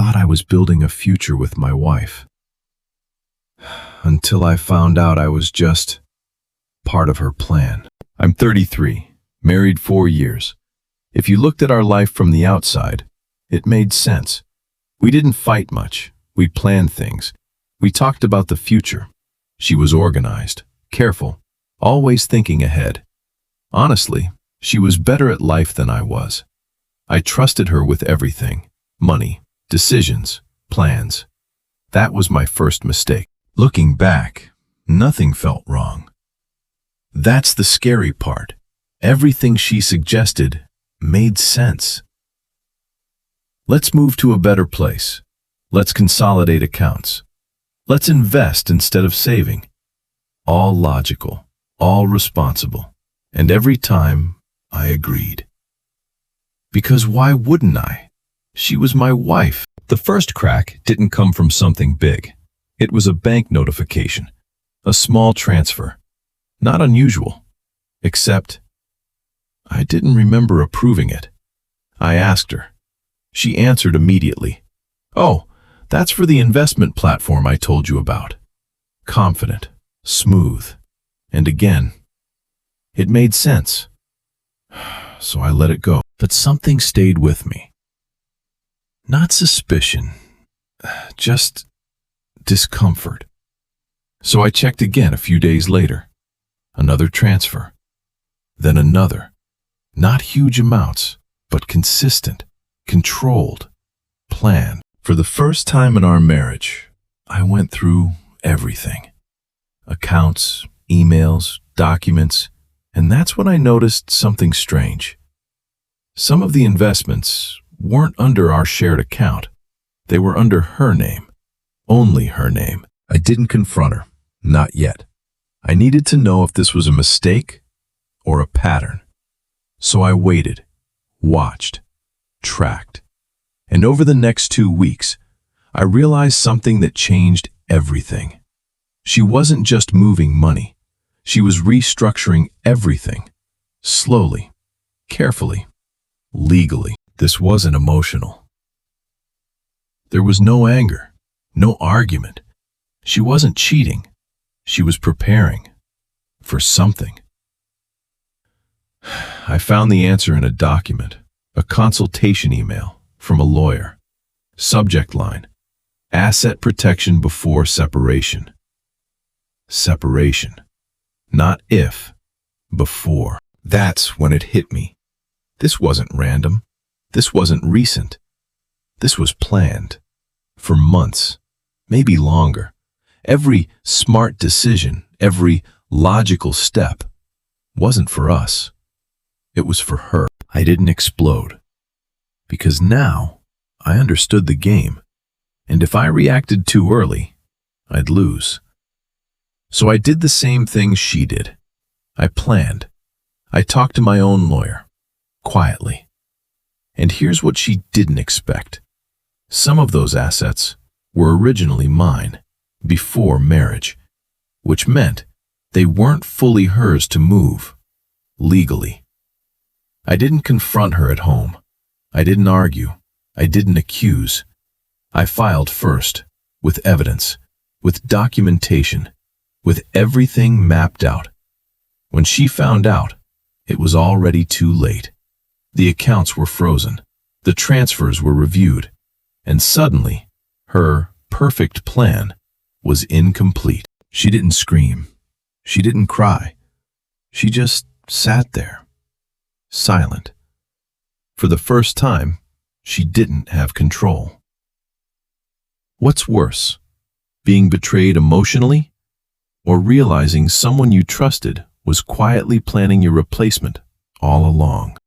thought I was building a future with my wife. Until I found out I was just part of her plan. I'm 33, married 4 years. If you looked at our life from the outside, it made sense. We didn't fight much. We planned things. We talked about the future. She was organized, careful, always thinking ahead. Honestly, she was better at life than I was. I trusted her with everything: money, decisions, plans. That was my first mistake. Looking back, nothing felt wrong. That's the scary part. Everything she suggested made sense. Let's move to a better place. Let's consolidate accounts. Let's invest instead of saving. All logical, all responsible. And every time, I agreed. Because why wouldn't I? She was my wife. The first crack didn't come from something big. It was a bank notification, a small transfer. Not unusual, except I didn't remember approving it. I asked her. She answered immediately. "Oh, that's for the investment platform I told you about." Confident, smooth, and again, it made sense. So I let it go. But something stayed with me. Not suspicion, just discomfort. So I checked again a few days later. Another transfer. Then another. Not huge amounts, but consistent, controlled, planned. For the first time in our marriage, I went through everything. Accounts, emails, documents, and that's when I noticed something strange. Some of the investments weren't under our shared account. They were under her name, only her name. I didn't confront her, not yet. I needed to know if this was a mistake or a pattern. So I waited, watched, tracked. And over the next 2 weeks, I realized something that changed everything. She wasn't just moving money. She was restructuring everything. Slowly, carefully, legally. This wasn't emotional. There was no anger, no argument. She wasn't cheating. She was preparing for something. I found the answer in a document, a consultation email from a lawyer. Subject line: asset protection before separation. Separation. Not if, before. That's when it hit me. This wasn't random. This wasn't recent. This was planned. For months, maybe longer. Every smart decision, every logical step wasn't for us. It was for her. I didn't explode. Because now I understood the game. And if I reacted too early, I'd lose. So I did the same thing she did. I planned. I talked to my own lawyer, quietly. And here's what she didn't expect. Some of those assets were originally mine, before marriage, which meant they weren't fully hers to move, legally. I didn't confront her at home. I didn't argue. I didn't accuse. I filed first, with evidence, with documentation, with everything mapped out. When she found out, it was already too late. The accounts were frozen. The transfers were reviewed. And suddenly, her perfect plan was incomplete. She didn't scream. She didn't cry. She just sat there, silent. For the first time, she didn't have control. What's worse, being betrayed emotionally, or realizing someone you trusted was quietly planning your replacement all along?